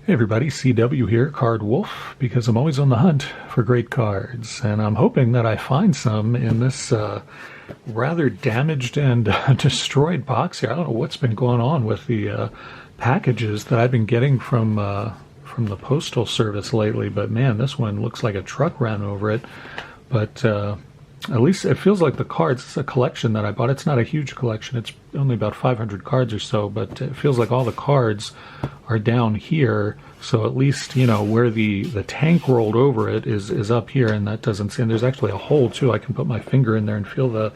Hey everybody, CW here, Card Wolf, because I'm always on the hunt for great cards, and I'm hoping that I find some in this rather damaged and destroyed box here. I don't know what's been going on with the packages that I've been getting from the Postal Service lately, but man, this one looks like a truck ran over it. But at least it feels like the cards, it's a collection that I bought. It's not a huge collection. It's only about 500 cards or so, but it feels like all the cards are down here. So at least, you know, where the tank rolled over it is up here, and that doesn't seem, there's actually a hole too. I can put my finger in there and feel the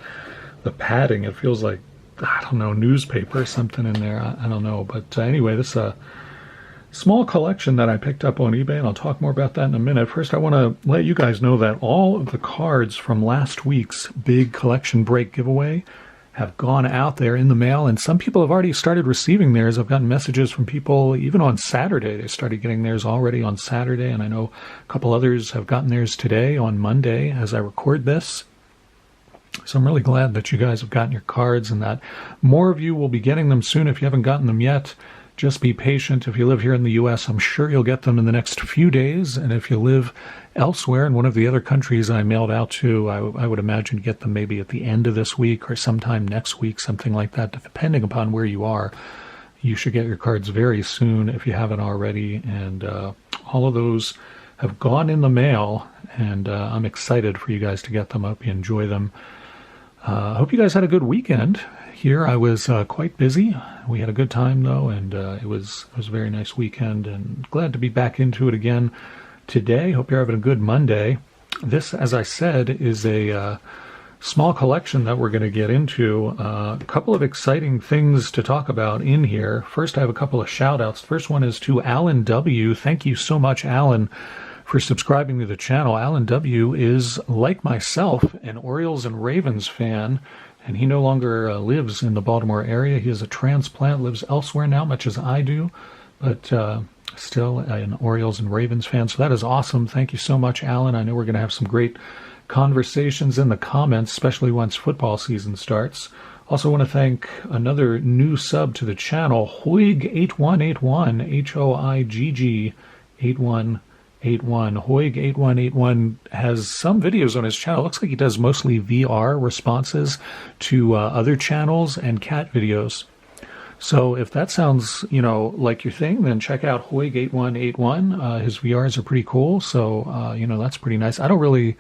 padding. It feels like, I don't know, newspaper or something in there. I don't know. But anyway, this small collection that I picked up on eBay, and I'll talk more about that in a minute. First, I want to let you guys know that all of the cards from last week's big collection break giveaway have gone out there in the mail, and some people have already started receiving theirs. I've gotten messages from people even on Saturday. They started getting theirs already on Saturday, and I know a couple others have gotten theirs today on Monday as I record this. So I'm really glad that you guys have gotten your cards and that more of you will be getting them soon. If you haven't gotten them yet, just be patient. If you live here in the U.S., I'm sure you'll get them in the next few days. And if you live elsewhere in one of the other countries I mailed out to, I would imagine get them maybe at the end of this week or sometime next week, something like that. Depending upon where you are, you should get your cards very soon if you haven't already. And all of those have gone in the mail, and I'm excited for you guys to get them. I hope you enjoy them. I hope you guys had a good weekend. Here I was quite busy. We had a good time though, and it was a very nice weekend, and glad to be back into it again today. Hope you're having a good Monday. This, as I said, is a small collection that we're going to get into. A couple of exciting things to talk about in here. First, I have a couple of shout outs. First one is to Alan W. Thank you so much, Alan, for subscribing to the channel. Alan W. is, like myself, an Orioles and Ravens fan, and he no longer lives in the Baltimore area. He is a transplant, lives elsewhere now, much as I do, but still an Orioles and Ravens fan. So that is awesome. Thank you so much, Alan. I know we're going to have some great conversations in the comments, especially once football season starts. Also want to thank another new sub to the channel, Hoig8181, Hoigg 8181. Hoig8181 has some videos on his channel. Looks like he does mostly VR responses to other channels and cat videos. So if that sounds, you know, like your thing, then check out Hoig8181. His VRs are pretty cool. So, you know, that's pretty nice. I don't really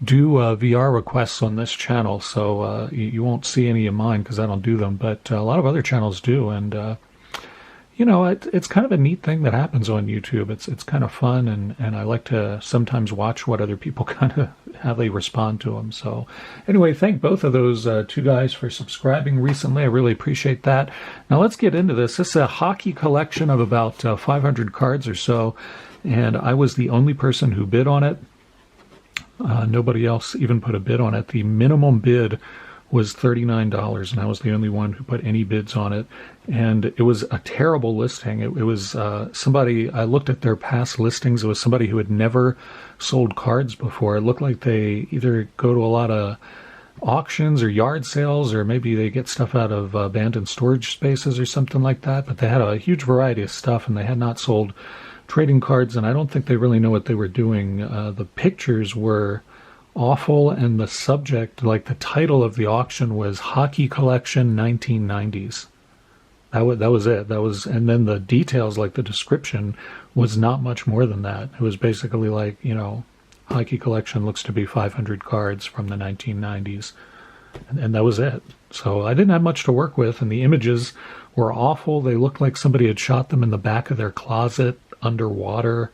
do VR requests on this channel, so you won't see any of mine because I don't do them. But a lot of other channels do, and you know, it's kind of a neat thing that happens on YouTube. It's kind of fun, and I like to sometimes watch what other people kind of, how they respond to them. So anyway, thank both of those two guys for subscribing recently. I really appreciate that. Now let's get into this. This is a hockey collection of about 500 cards or so, and I was the only person who bid on it. Nobody else even put a bid on it. The minimum bid was $39, and I was the only one who put any bids on it. And it was a terrible listing. It was somebody, I looked at their past listings, it was somebody who had never sold cards before. It looked like they either go to a lot of auctions or yard sales, or maybe they get stuff out of abandoned storage spaces or something like that. But they had a huge variety of stuff, and they had not sold trading cards, and I don't think they really know what they were doing. The pictures were awful, and the subject, like the title of the auction, was Hockey Collection 1990s. That was it. That was, and then the details, like the description, was not much more than that. It was basically like, you know, Hockey Collection looks to be 500 cards from the 1990s, and that was it. So I didn't have much to work with, and the images were awful. They looked like somebody had shot them in the back of their closet underwater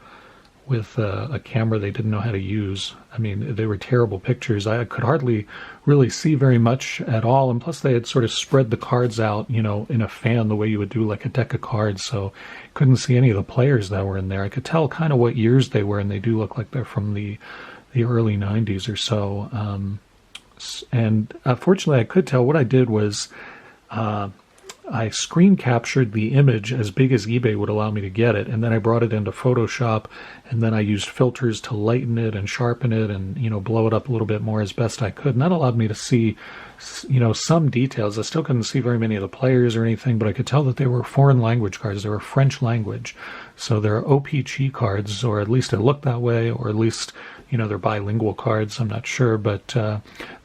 with a camera they didn't know how to use. I mean, they were terrible pictures. I could hardly really see very much at all. And plus they had sort of spread the cards out, you know, in a fan the way you would do like a deck of cards. So couldn't see any of the players that were in there. I could tell kind of what years they were, and they do look like they're from the early 90s or so. And fortunately I could tell. What I did was I screen captured the image as big as eBay would allow me to get it, and then I brought it into Photoshop, and then I used filters to lighten it and sharpen it and, you know, blow it up a little bit more as best I could. And that allowed me to see some details. I still couldn't see very many of the players or anything, but I could tell that they were foreign language cards. They were French language. So they're OPG cards, or at least it looked that way, or at least, they're bilingual cards. I'm not sure, but the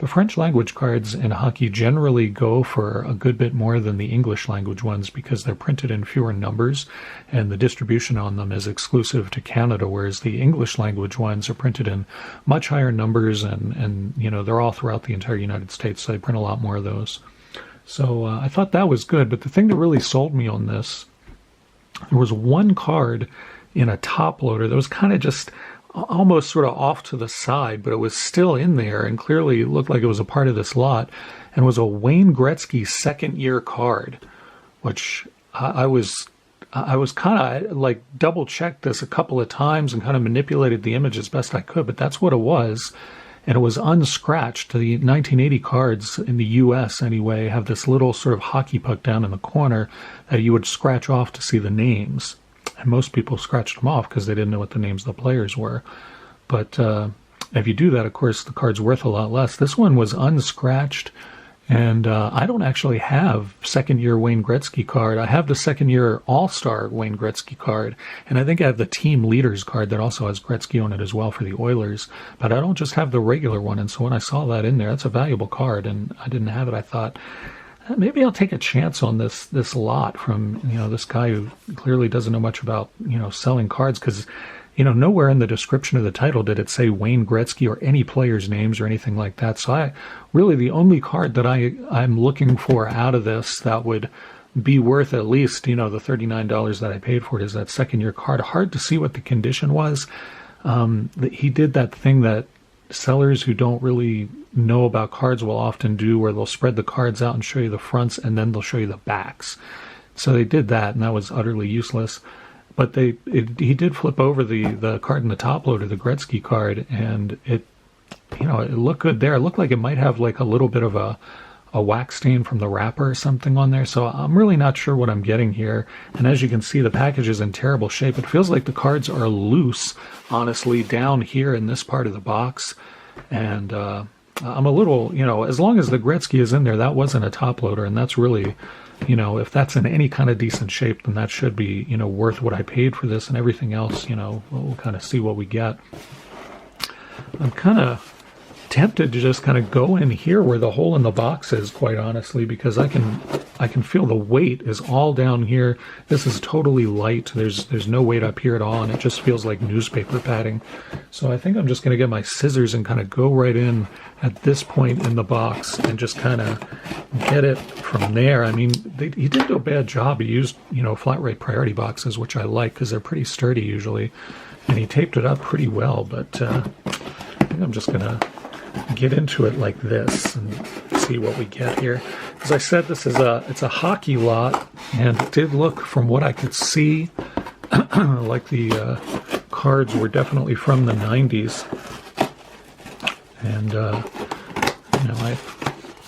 French language cards in hockey generally go for a good bit more than the English language ones because they're printed in fewer numbers, and the distribution on them is exclusive to Canada, whereas the English language ones are printed in much higher numbers, and they're all throughout the entire United States, so they print a lot more of those. So I thought that was good, but the thing that really sold me on this, there was one card in a top loader that was kind of just almost sort of off to the side, but it was still in there and clearly looked like it was a part of this lot, and was a Wayne Gretzky second-year card, which I was kind of like double-checked this a couple of times and kind of manipulated the image as best I could, but that's what it was. And it was unscratched. The 1980 cards in the U.S. anyway have this little sort of hockey puck down in the corner that you would scratch off to see the names. And most people scratched them off because they didn't know what the names of the players were. But if you do that, of course, the card's worth a lot less. This one was unscratched, and I don't actually have second-year Wayne Gretzky card. I have the second-year All-Star Wayne Gretzky card, and I think I have the Team Leaders card that also has Gretzky on it as well for the Oilers. But I don't just have the regular one, and so when I saw that in there, that's a valuable card, and I didn't have it. I thought, maybe I'll take a chance on this lot from this guy who clearly doesn't know much about selling cards, because nowhere in the description of the title did it say Wayne Gretzky or any players' names or anything like that. So the only card that I'm looking for out of this that would be worth at least the $39 that I paid for it is that second-year card. Hard to see what the condition was. He did that thing that sellers who don't really know about cards will often do, where they'll spread the cards out and show you the fronts, and then they'll show you the backs. So they did that, and that was utterly useless. But he did flip over the card in the top loader, the Gretzky card, and it looked good there. It looked like it might have like a little bit of a wax stain from the wrapper or something on there. So I'm really not sure what I'm getting here. And as you can see, the package is in terrible shape. It feels like the cards are loose, honestly, down here in this part of the box. And I'm a little, as long as the Gretzky is in there, that wasn't a top loader, and that's really, if that's in any kind of decent shape, then that should be, worth what I paid for this, and everything else, we'll kind of see what we get. I'm kind of tempted to just kind of go in here where the hole in the box is, quite honestly, because I can feel the weight is all down here. This is totally light. There's no weight up here at all, and it just feels like newspaper padding. So I think I'm just going to get my scissors and kind of go right in at this point in the box and just kind of get it from there. I mean, he didn't do a bad job. He used, flat rate priority boxes, which I like because they're pretty sturdy usually, and he taped it up pretty well, but I think I'm just going to get into it like this and see what we get here. As I said, it's a hockey lot, and it did look, from what I could see, like the cards were definitely from the 90s. And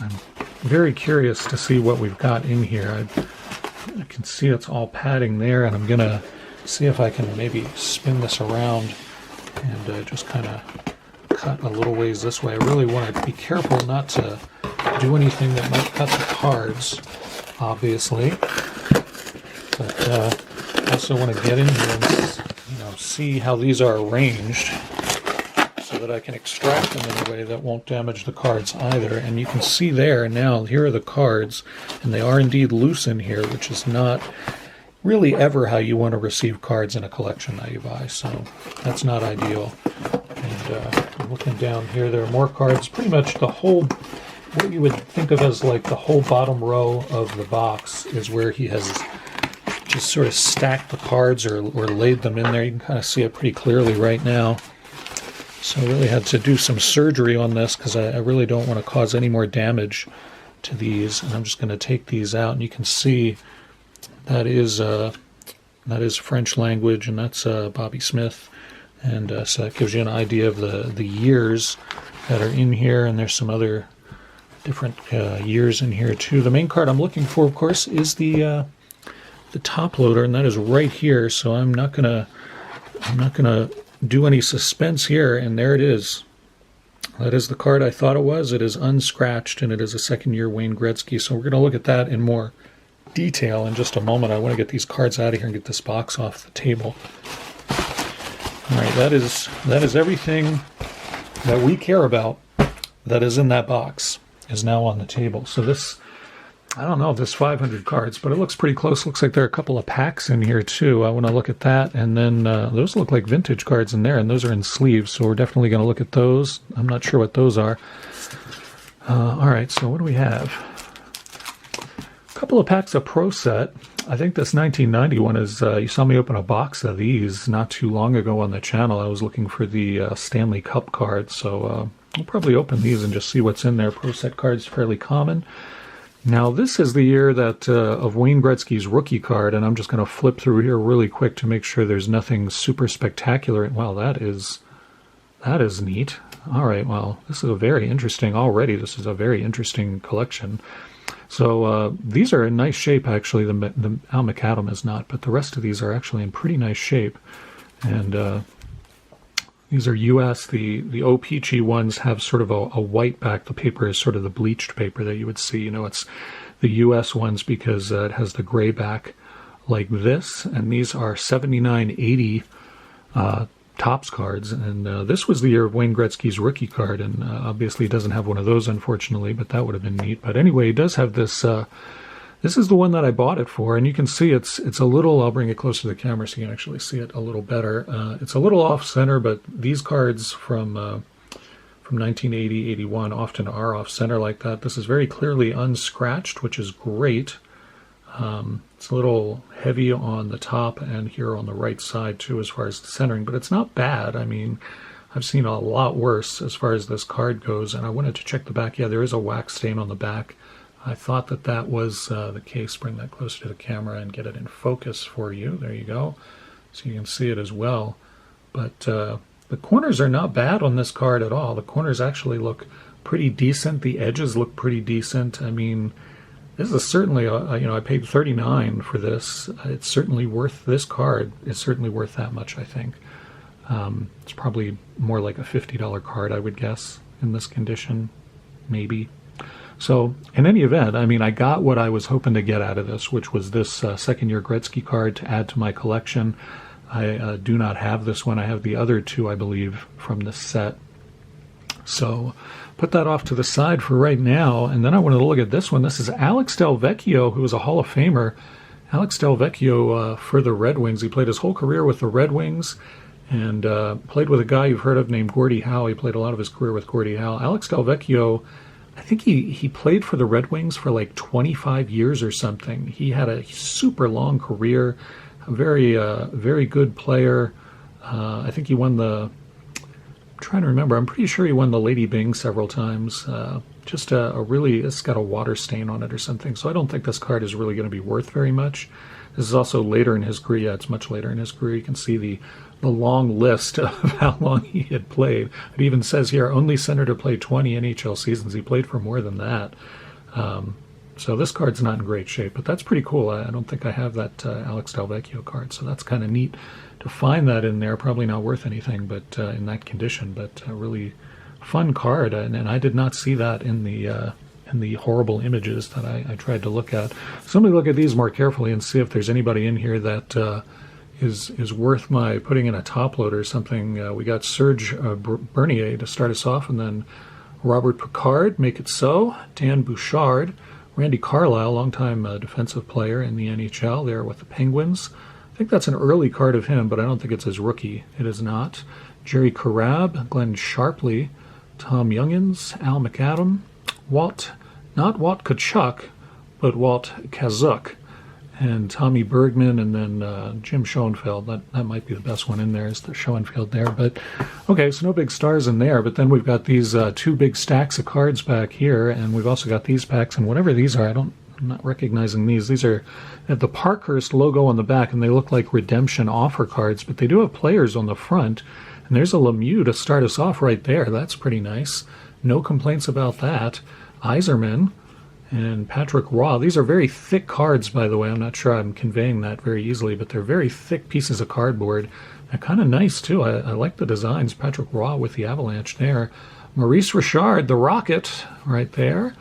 I'm very curious to see what we've got in here. I can see it's all padding there, and I'm gonna see if I can maybe spin this around and just kind of cut a little ways this way. I really want to be careful not to do anything that might cut the cards, obviously. But I also want to get in here and see how these are arranged so that I can extract them in a way that won't damage the cards either. And you can see there now, here are the cards, and they are indeed loose in here, which is not really ever how you want to receive cards in a collection that you buy. So that's not ideal. And I'm looking down here, there are more cards. Pretty much the whole, what you would think of as like the whole bottom row of the box is where he has just sort of stacked the cards or laid them in there. You can kind of see it pretty clearly right now. So I really had to do some surgery on this because I really don't want to cause any more damage to these. And I'm just going to take these out, and you can see that is French language, and that's Bobby Smith. And so that gives you an idea of the years that are in here, and there's some other different years in here too. The main card I'm looking for, of course, is the top loader, and that is right here. So I'm not gonna do any suspense here, and there it is, That is the card I thought it was. It is unscratched, and it is a second-year Wayne Gretzky. So we're going to look at that in more detail in just a moment. I want to get these cards out of here and get this box off the table. All right, that is everything that we care about that is in that box is now on the table. So this, I don't know if there's 500 cards, but it looks pretty close. Looks like there are a couple of packs in here too. I want to look at that. And then those look like vintage cards in there, and those are in sleeves. So we're definitely going to look at those. I'm not sure what those are. All right, so what do we have? A couple of packs of Pro Set. I think this 1991 is, you saw me open a box of these not too long ago on the channel. I was looking for the Stanley Cup card, so I'll probably open these and just see what's in there. Pro Set cards, fairly common. Now, this is the year that of Wayne Gretzky's rookie card, and I'm just going to flip through here really quick to make sure there's nothing super spectacular. Wow, that is neat. All right, well, this is a very interesting already. This is a very interesting collection. So these are in nice shape, actually. The Al McAdam is not, but the rest of these are actually in pretty nice shape. And these are U.S. The O-Peachy ones have sort of a white back. The paper is sort of the bleached paper that you would see. You know, it's the U.S. ones because it has the gray back like this. And these are 79.80 Topps cards, and this was the year of Wayne Gretzky's rookie card, and obviously he doesn't have one of those, unfortunately, but that would have been neat. But anyway, he does have this. This is the one that I bought it for, and you can see it's a little. I'll bring it closer to the camera so you can actually see it a little better. It's a little off center, but these cards from 1980, 81 often are off center like that. This is very clearly unscratched, which is great. It's a little heavy on the top and here on the right side too as far as the centering, but it's not bad. I mean, I've seen a lot worse as far as this card goes, and I wanted to check the back. Yeah, there is a wax stain on the back. I thought that was the case. Bring that closer to the camera and get it in focus for you. There you go. So you can see it as well. But the corners are not bad on this card at all. The corners actually look pretty decent. The edges look pretty decent. I mean, this is certainly, I paid $39 for this. It's certainly worth this card. It's certainly worth that much, I think. It's probably more like a $50 card, I would guess, in this condition, maybe. So, in any event, I mean, I got what I was hoping to get out of this, which was this second-year Gretzky card to add to my collection. I do not have this one. I have the other two, I believe, from this set. So put that off to the side for right now, and then I wanted to look at this one. This is Alex Del Vecchio, who was a Hall of Famer. Alex Del Vecchio for the Red Wings. He played his whole career with the Red Wings and played with a guy you've heard of named Gordie Howe. He played a lot of his career with Gordie Howe. Alex Del Vecchio, I think he played for the Red Wings for like 25 years or something. He had a super long career, a very good player. I think he won the... I'm trying to remember. I'm pretty sure he won the Lady Byng several times. Just a really, it's got a water stain on it or something. So I don't think this card is really going to be worth very much. This is also later in his career. Yeah, it's much later in his career. You can see the long list of how long he had played. It even says here, only center to play 20 NHL seasons. He played for more than that. So this card's not in great shape, but that's pretty cool. I don't think I have that Alex Del Vecchio card, so that's kind of neat to find that in there. Probably not worth anything, but in that condition, but a really fun card, and I did not see that in the horrible images that I tried to look at. So let me look at these more carefully and see if there's anybody in here that is worth my putting in a top load or something. We got Serge Bernier to start us off, and then Robert Picard, Make It So, Dan Bouchard, Randy Carlyle, longtime defensive player in the NHL there with the Penguins. I think that's an early card of him, but I don't think it's his rookie. It is not. Jerry Carab, Glenn Sharpley, Tom Youngins, Al McAdam, not Walt Kachuk, but Walt Kazuk, and Tommy Bergman, and then Jim Schoenfeld. That might be the best one in there, is the Schoenfeld there. But okay, so no big stars in there. But then we've got these two big stacks of cards back here, and we've also got these packs, and whatever these are, I'm not recognizing these. These are at the Parkhurst logo on the back, and they look like redemption offer cards, but they do have players on the front. And there's a Lemieux to start us off right there. That's pretty nice. No complaints about that. Yzerman and Patrick Roy. These are very thick cards, by the way. I'm not sure I'm conveying that very easily, but they're very thick pieces of cardboard. They're kind of nice, too. I like the designs. Patrick Roy with the Avalanche there. Maurice Richard, the Rocket, right there.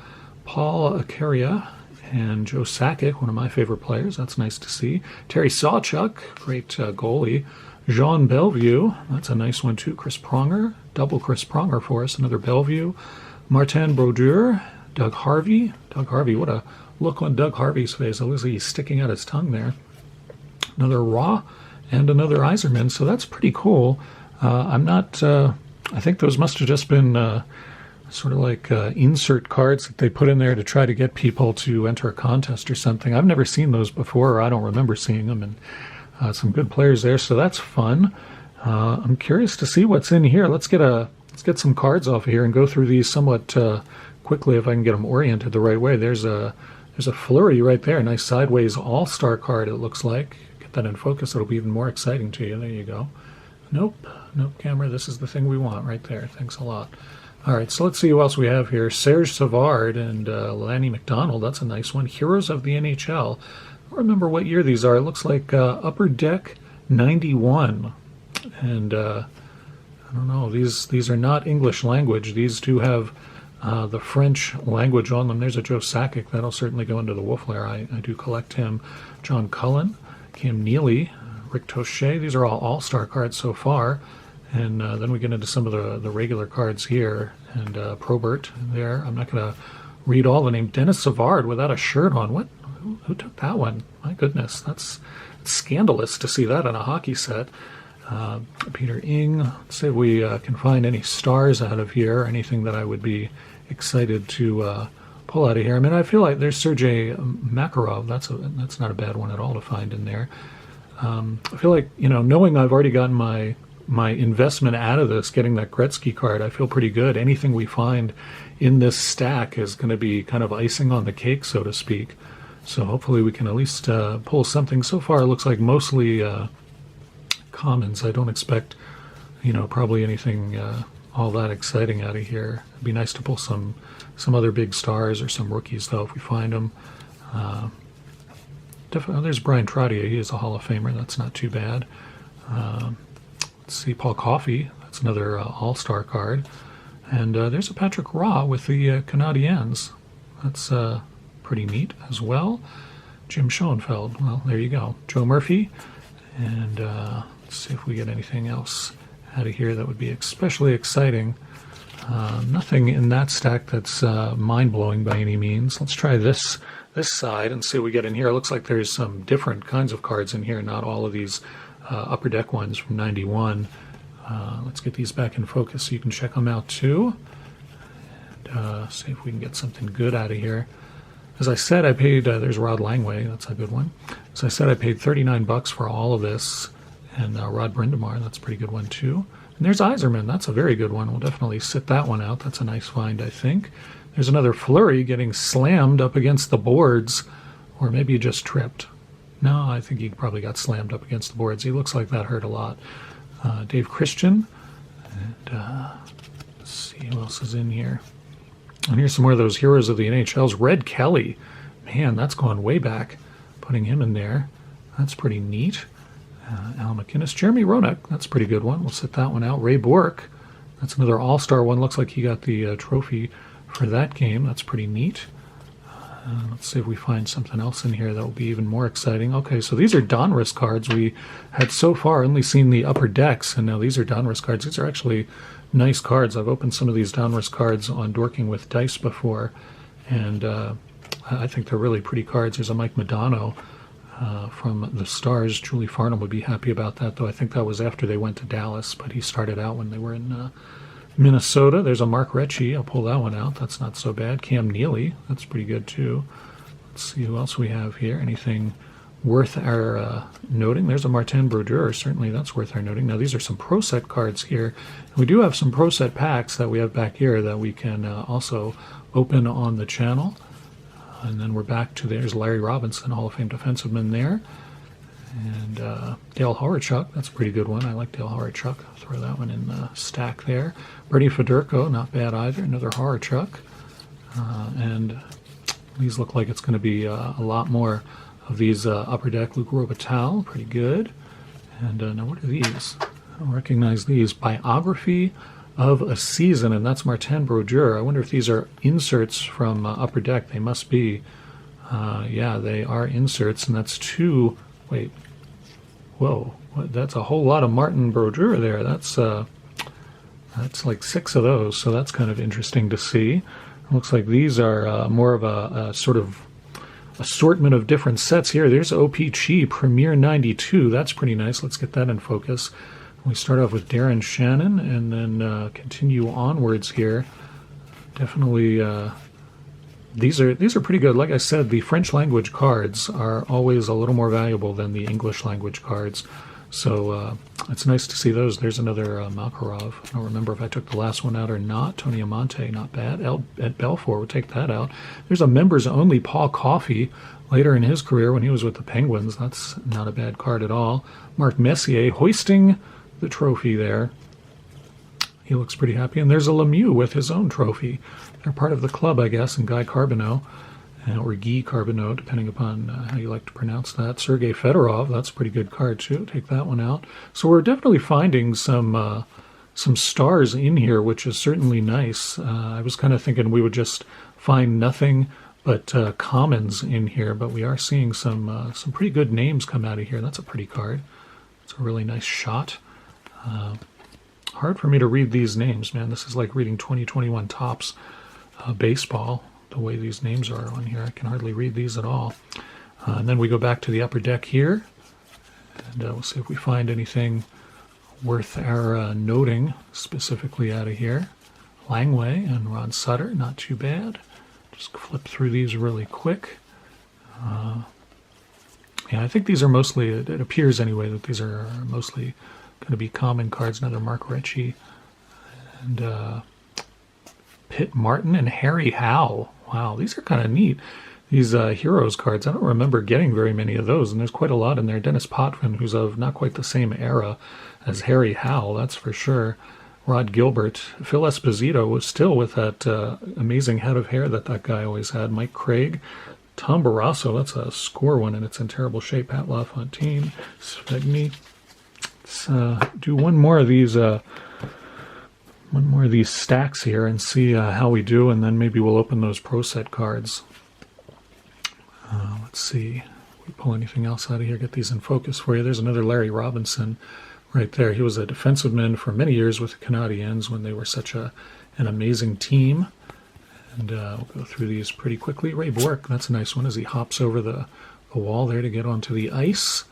Paul Acaria and Joe Sakic, one of my favorite players. That's nice to see. Terry Sawchuk, great goalie. Jean Bellevue, that's a nice one too. Chris Pronger, double Chris Pronger for us, another Bellevue. Martin Brodeur, Doug Harvey. Doug Harvey, what a look on Doug Harvey's face. It looks like he's sticking out his tongue there. Another Raw and another Iserman, so that's pretty cool. I'm not, I think those must have just been sort of like insert cards that they put in there to try to get people to enter a contest or something. I've never seen those before, or I don't remember seeing them, and some good players there, so that's fun. I'm curious to see what's in here. Let's get some cards off of here and go through these somewhat quickly if I can get them oriented the right way. There's a Flurry right there, nice sideways all-star card it looks like. Get that in focus, it'll be even more exciting to you. There you go. Nope, camera, this is the thing we want right there. Thanks a lot. All right, so let's see who else we have here. Serge Savard and Lanny McDonald, that's a nice one. Heroes of the NHL. I don't remember what year these are. It looks like Upper Deck 91. And I don't know, these are not English language. These do have the French language on them. There's a Joe Sakic. That'll certainly go into the Wolf Lair. I do collect him. John Cullen, Cam Neely, Rick Tosche. These are all all-star cards so far. And then we get into some of the regular cards here. And Probert there. I'm not going to read all the name. Dennis Savard without a shirt on. What? Who took that one? My goodness, that's scandalous to see that on a hockey set. Peter Ing. Let's see if we can find any stars out of here, anything that I would be excited to pull out of here. I mean, I feel like there's Sergei Makarov. That's not a bad one at all to find in there. I feel like, knowing I've already gotten my investment out of this, getting that Gretzky card, I feel pretty good. Anything we find in this stack is going to be kind of icing on the cake, so to speak. So hopefully we can at least pull something. So far it looks like mostly commons. I don't expect, probably anything all that exciting out of here. It'd be nice to pull some other big stars or some rookies, though, if we find them. There's Brian Trottier. He is a Hall of Famer. That's not too bad. Let's see, Paul Coffey. That's another all-star card. And there's a Patrick Raw with the Canadiens. That's pretty neat as well. Jim Schoenfeld. Well, there you go. Joe Murphy. And let's see if we get anything else out of here that would be especially exciting. Nothing in that stack that's mind-blowing by any means. Let's try this side and see what we get in here. It looks like there's some different kinds of cards in here, not all of these Upper Deck ones from 91. Let's get these back in focus so you can check them out too. And see if we can get something good out of here. As I said, I paid, there's Rod Langway, that's a good one. As I said, I paid $39 for all of this. And Rod Brindamar, that's a pretty good one too. And there's Iserman, that's a very good one. We'll definitely sit that one out. That's a nice find, I think. There's another Flurry getting slammed up against the boards, or maybe he just tripped. No, I think he probably got slammed up against the boards. He looks like that hurt a lot. Dave Christian. And let's see who else is in here. And here's some more of those heroes of the NHLs. Red Kelly. Man, that's going way back. Putting him in there. That's pretty neat. Al McInnes. Jeremy Roenick. That's a pretty good one. We'll sit that one out. Ray Bork. That's another all-star one. Looks like he got the trophy for that game. That's pretty neat. Let's see if we find something else in here that will be even more exciting. Okay, so these are Donruss cards. We had so far only seen the Upper Decks, and now these are Donruss cards. These are actually nice cards. I've opened some of these Donruss cards on Dorking with Dice before, and I think they're really pretty cards. There's a Mike Modano from the Stars. Julie Farnham would be happy about that, though I think that was after they went to Dallas, but he started out when they were in Minnesota. There's a Mark Recchi. I'll pull that one out. That's not so bad. Cam Neely. That's pretty good, too. Let's see who else we have here. Anything worth our noting? There's a Martin Brodeur. Certainly that's worth our noting. Now, these are some Pro Set cards here. We do have some Pro Set packs that we have back here that we can also open on the channel. And then we're back to there's Larry Robinson, Hall of Fame defenseman there. And Dale Horachuk, that's a pretty good one. I like Dale Horachuk. Throw that one in the stack there. Bernie Fedorko, not bad either. Another Horachuk. And these look like it's going to be a lot more of these Upper Deck. Luc Robitaille, pretty good. And now what are these? I don't recognize these. Biography of a season, and that's Martin Brodeur. I wonder if these are inserts from Upper Deck. They must be. Yeah, they are inserts, and that's two. Wait, whoa, that's a whole lot of Martin Brodeur there. That's like 6 of those, so that's kind of interesting to see. It looks like these are more of a sort of assortment of different sets here. There's OPG Premier 92. That's pretty nice. Let's get that in focus. We start off with Darren Shannon and then continue onwards here. Definitely, these are pretty good. Like I said, the French language cards are always a little more valuable than the English language cards. So it's nice to see those. There's another Makarov. I don't remember if I took the last one out or not. Tony Amante, not bad. At Belfort, we'll take that out. There's a members-only Paul Coffey later in his career when he was with the Penguins. That's not a bad card at all. Mark Messier hoisting the trophy there. He looks pretty happy. And there's a Lemieux with his own trophy. They're part of the club, I guess, and Guy Carbonneau. Or Guy Carbonneau, depending upon how you like to pronounce that. Sergei Fedorov, that's a pretty good card too. Take that one out. So we're definitely finding some stars in here, which is certainly nice. I was kind of thinking we would just find nothing but commons in here, but we are seeing some pretty good names come out of here. That's a pretty card. It's a really nice shot. Hard for me to read these names, man. This is like reading 2021 Topps baseball. The way these names are on here, I can hardly read these at all. And then we go back to the Upper Deck here, and we'll see if we find anything worth our noting specifically out of here. Langway and Ron Sutter, not too bad. Just flip through these really quick. Yeah, I think these are mostly, it appears anyway, that these are mostly going to be common cards. Another Mark Recchi and Pitt Martin and Harry Howe. Wow, these are kind of neat. These Heroes cards, I don't remember getting very many of those, and there's quite a lot in there. Dennis Potvin, who's of not quite the same era as Harry Howe, that's for sure. Rod Gilbert. Phil Esposito was still with that amazing head of hair that guy always had. Mike Craig. Tom Barrasso, that's a score one, and it's in terrible shape. Pat LaFontaine. Svegny. Let's do one more of these stacks here and see how we do, and then maybe we'll open those Pro Set cards. Let's see if we pull anything else out of here. Get these in focus for you. There's another Larry Robinson right there. He was a defensive man for many years with the Canadiens when they were such an amazing team. And we'll go through these pretty quickly. Ray Bork, that's a nice one as he hops over the wall there to get onto the ice.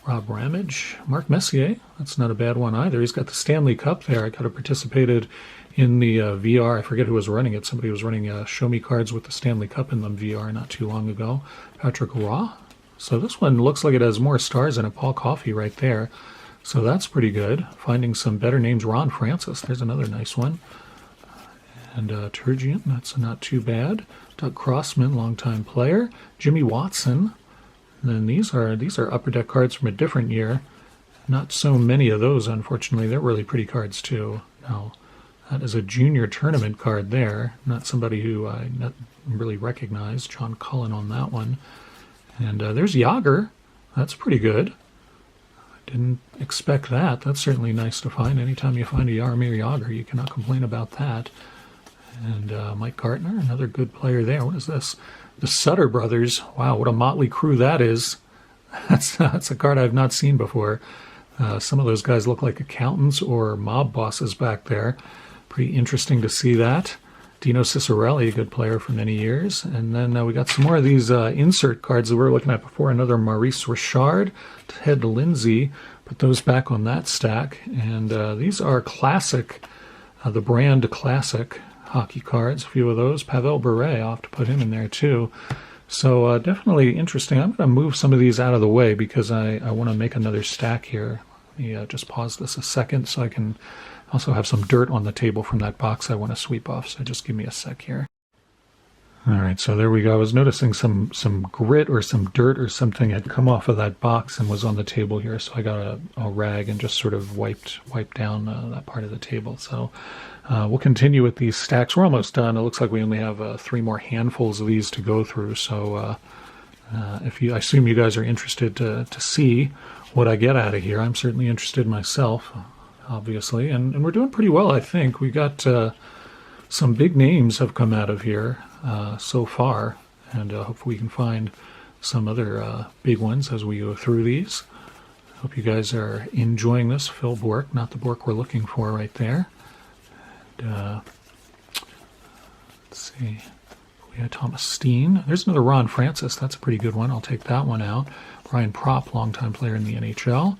Rob Ramage. Mark Messier, that's not a bad one either. He's got the Stanley Cup there. I could have participated in the VR. I forget who was running it. Somebody was running Show Me cards with the Stanley Cup in them VR not too long ago. Patrick Roy. So this one looks like it has more stars in it. Paul Coffey right there. So that's pretty good. Finding some better names. Ron Francis, there's another nice one. And Turgeon, that's not too bad. Doug Crossman, longtime player. Jimmy Watson. And then these are Upper Deck cards from a different year. Not so many of those, unfortunately. They're really pretty cards too. Now, that is a junior tournament card there. Not somebody who I not really recognize. John Cullen on that one. And there's Yager. That's pretty good. I didn't expect that. That's certainly nice to find. Anytime you find a Jaromir Jagr, you cannot complain about that. And Mike Gartner, another good player there. What is this? The Sutter brothers. Wow, what a motley crew that is. That's a card I've not seen before. Some of those guys look like accountants or mob bosses back there. Pretty interesting to see that. Dino Cicerelli, a good player for many years. And then we got some more of these insert cards that we were looking at before. Another Maurice Richard, Ted Lindsay. Put those back on that stack. And these are classic, the brand classic hockey cards. A few of those. Pavel Bure, I'll have to put him in there too. So definitely interesting. I'm going to move some of these out of the way because I want to make another stack here. Let me just pause this a second so I can also have some dirt on the table from that box I want to sweep off. So just give me a sec here. All right, so there we go. I was noticing some grit or some dirt or something had come off of that box and was on the table here. So I got a rag and just sort of wiped down that part of the table. So we'll continue with these stacks. We're almost done. It looks like we only have 3 more handfuls of these to go through. So I assume you guys are interested to see what I get out of here. I'm certainly interested myself. obviously, and we're doing pretty well, I think. We got some big names have come out of here so far, and hopefully we can find some other big ones as we go through these. Hope you guys are enjoying this. Phil Bork, not the Bork we're looking for right there. And, let's see. We had Thomas Steen. There's another Ron Francis. That's a pretty good one. I'll take that one out. Brian Propp, longtime player in the NHL.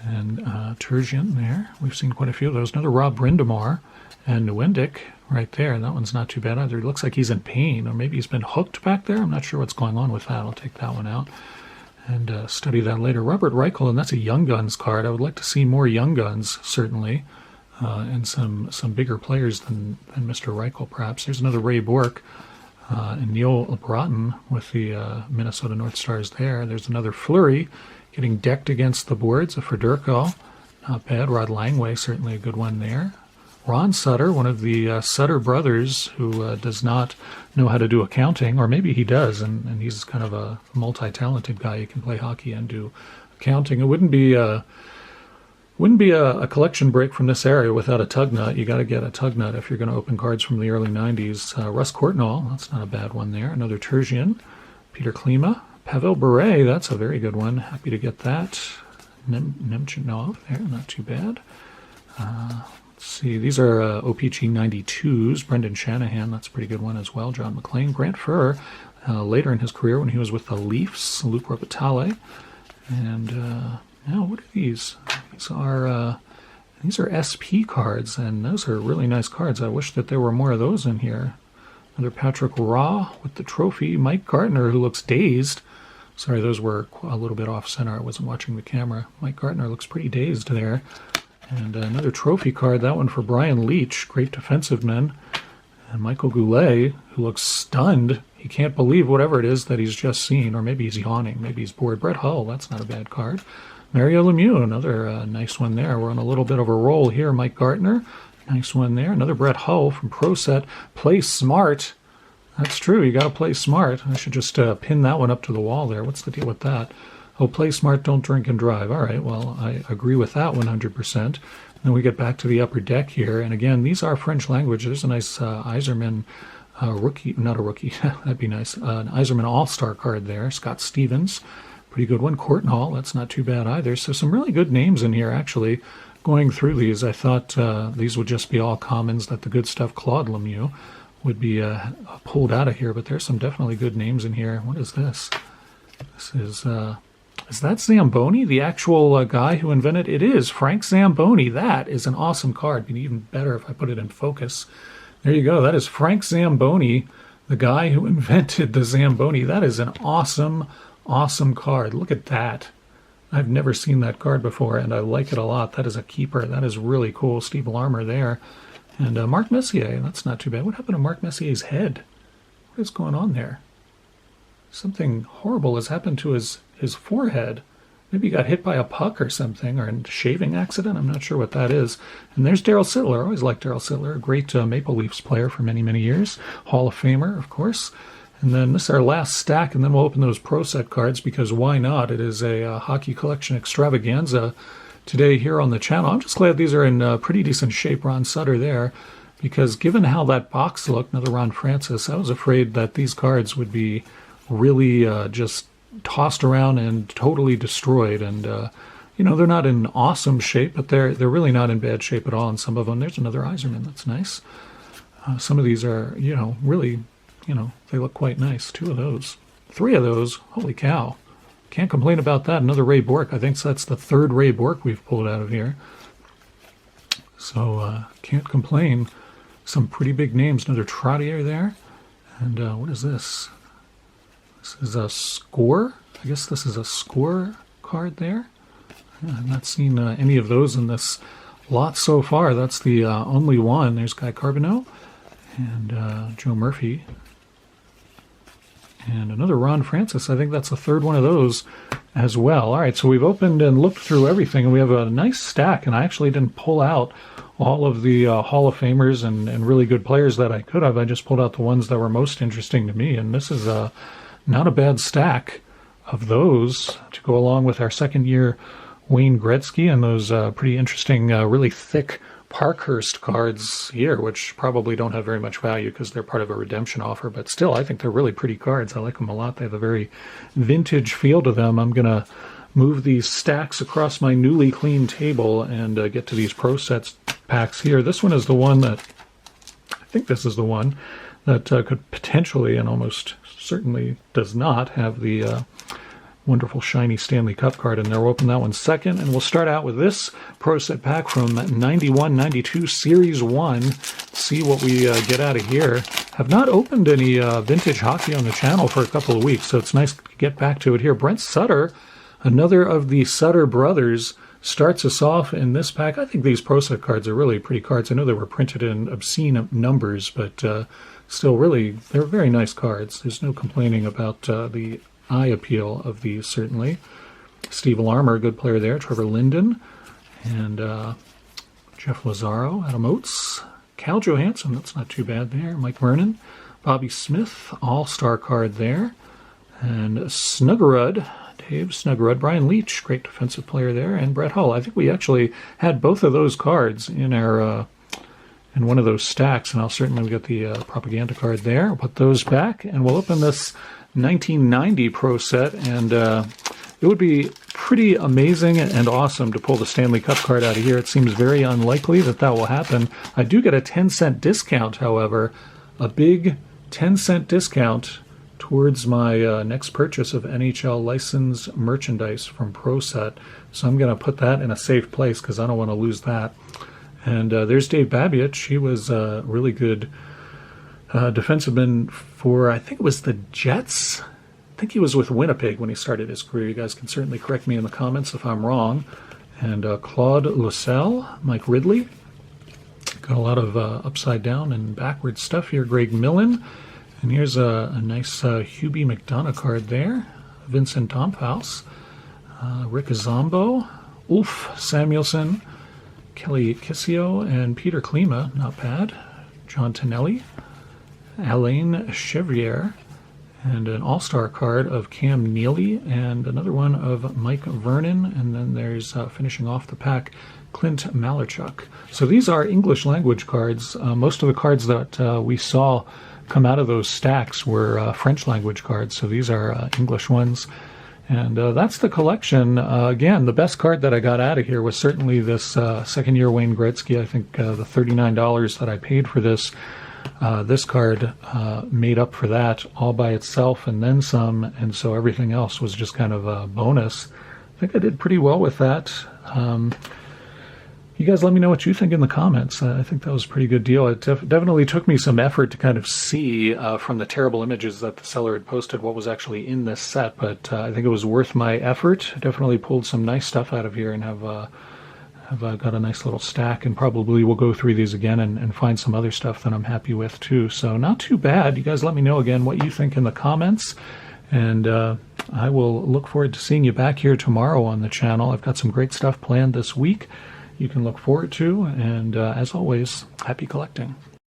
And Turgeon there. We've seen quite a few of those. Another Rob Brindamore and Newendijk right there. That one's not too bad either. It looks like he's in pain, or maybe he's been hooked back there. I'm not sure what's going on with that. I'll take that one out and study that later. Robert Reichel, and that's a Young Guns card. I would like to see more Young Guns, certainly, and some bigger players than Mr. Reichel, perhaps. There's another Ray Bork and Neil Broughton with the Minnesota North Stars there. There's another Fleury getting decked against the boards, a Federico. Not bad. Rod Langway, certainly a good one there. Ron Sutter, one of the Sutter brothers who does not know how to do accounting, or maybe he does, and he's kind of a multi-talented guy. He can play hockey and do accounting. It wouldn't be a collection break from this area without a tug nut. You got to get a tug nut if you're going to open cards from the early 90s. Russ Courtnall, that's not a bad one there. Another Turgeon. Peter Klima. Pavel Bure, that's a very good one. Happy to get that. Nemchinov there, not too bad. Let's see, these are OPG 92s. Brendan Shanahan, that's a pretty good one as well. John McClain. Grant Furr, later in his career when he was with the Leafs. Luc Robitaille. And now, what are these? These are SP cards, and those are really nice cards. I wish that there were more of those in here. Another Patrick Raw with the trophy. Mike Gartner, who looks dazed. Sorry, those were a little bit off center. I wasn't watching the camera. Mike Gartner looks pretty dazed there. And another trophy card, that one for Brian Leach, great defensive man. And Michael Goulet, who looks stunned. He can't believe whatever it is that he's just seen, or maybe he's yawning, maybe he's bored. Brett Hull, that's not a bad card. Mario Lemieux, another nice one there. We're on a little bit of a roll here. Mike Gartner, nice one there. Another Brett Hull from Pro Set. Play smart. That's true, you got to play smart. I should just pin that one up to the wall there. What's the deal with that? Oh, play smart, don't drink and drive. All right, well, I agree with that 100%. Then we get back to the upper deck here. And again, these are French language. There's a nice Iserman rookie, not a rookie, that'd be nice. An Iserman All-Star card there. Scott Stevens, pretty good one. Courtnall, that's not too bad either. So some really good names in here, actually. Going through these, I thought these would just be all commons, that the good stuff, Claude Lemieux, would be pulled out of here. But there's some definitely good names in here. What is this? This is that Zamboni, the actual guy who invented it? Is Frank Zamboni. That is an awesome card. It'd be even better if I put it in focus. There you go. That is Frank Zamboni, the guy who invented the Zamboni. That is an awesome, awesome card. Look at that. I've never seen that card before, and I like it a lot. That is a keeper. That is really cool. Steve Larmer there. And Mark Messier, that's not too bad. What happened to Mark Messier's head? What is going on there? Something horrible has happened to his forehead. Maybe he got hit by a puck or something, or a shaving accident. I'm not sure what that is. And there's Darryl Sittler. I always liked Darryl Sittler, a great Maple Leafs player for many, many years. Hall of Famer, of course. And then this is our last stack, and then we'll open those Pro Set cards, because why not? It is a hockey collection extravaganza today here on the channel. I'm just glad these are in pretty decent shape. Ron Sutter there, because given how that box looked, another Ron Francis, I was afraid that these cards would be really just tossed around and totally destroyed. And they're not in awesome shape, but they're really not in bad shape at all. And some of them, there's another Iserman, that's nice. Some of these are really they look quite nice. 2 of those, 3 of those, holy cow, can't complain about that. Another Ray Bork. I think that's the 3rd Ray Bork we've pulled out of here, so can't complain. Some pretty big names. Another Trottier there. And what is this? This is a score. I guess this is a score card there. I've not seen any of those in this lot so far. That's the only one. There's Guy Carbonneau and Joe Murphy. And another Ron Francis. I think that's the 3rd one of those as well. All right, so we've opened and looked through everything, and we have a nice stack. And I actually didn't pull out all of the Hall of Famers and really good players that I could have. I just pulled out the ones that were most interesting to me. And this is not a bad stack of those to go along with our second year Wayne Gretzky and those pretty interesting, really thick Parkhurst cards here, which probably don't have very much value because they're part of a redemption offer, but still, I think they're really pretty cards. I like them a lot. They have a very vintage feel to them. I'm going to move these stacks across my newly cleaned table and get to these Pro Sets packs here. This one is the one that, I think this is the one that could potentially and almost certainly does not have the wonderful shiny Stanley Cup card in there. We'll open that one second, and we'll start out with this Pro Set pack from 91-92 Series 1. See what we get out of here. Have not opened any vintage hockey on the channel for a couple of weeks, so it's nice to get back to it here. Brent Sutter, another of the Sutter brothers, starts us off in this pack. I think these Pro Set cards are really pretty cards. I know they were printed in obscene numbers, but still really, they're very nice cards. There's no complaining about the eye appeal of these, certainly. Steve Larmer, good player there. Trevor Linden and Jeff Lazaro, Adam Oates, Cal Johansson, that's not too bad there. Mike Vernon, Bobby Smith, all-star card there. And Snuggerud, Dave Snuggerud, Brian Leach, great defensive player there, and Brett Hull. I think we actually had both of those cards in our in one of those stacks, and I'll certainly get the propaganda card there. I'll put those back, and we'll open this 1990 Pro Set, and it would be pretty amazing and awesome to pull the Stanley Cup card out of here. It seems very unlikely that that will happen. I do get a 10-cent discount, however, a big 10-cent discount towards my next purchase of NHL licensed merchandise from Pro Set. So I'm going to put that in a safe place because I don't want to lose that. And there's Dave Babiich. He was a really good defenseman for, I think it was the Jets. I think he was with Winnipeg when he started his career. You guys can certainly correct me in the comments if I'm wrong. And Claude Lucelle, Mike Ridley. Got a lot of upside down and backwards stuff here. Greg Millen. And here's a nice Hubie McDonough card there. Vincent Domfous. Rick Zombo. Ulf Samuelson. Kelly Kissio and Peter Klima. Not bad. John Tonelli. Alain Chevrier, and an all-star card of Cam Neely, and another one of Mike Vernon, and then there's finishing off the pack, Clint Malarchuk. So these are English language cards. Most of the cards that we saw come out of those stacks were French language cards, so these are English ones. And that's the collection. Again, the best card that I got out of here was certainly this second-year Wayne Gretzky. I think the $39 that I paid for this card made up for that all by itself and then some, and so everything else was just kind of a bonus. I think I did pretty well with that. You guys let me know what you think in the comments. I think that was a pretty good deal. It definitely took me some effort to kind of see from the terrible images that the seller had posted what was actually in this set, but I think it was worth my effort. Definitely pulled some nice stuff out of here and have got a nice little stack, and probably will go through these again and find some other stuff that I'm happy with too. So not too bad. You guys let me know again what you think in the comments, and I will look forward to seeing you back here tomorrow on the channel. I've got some great stuff planned this week you can look forward to, and as always, happy collecting.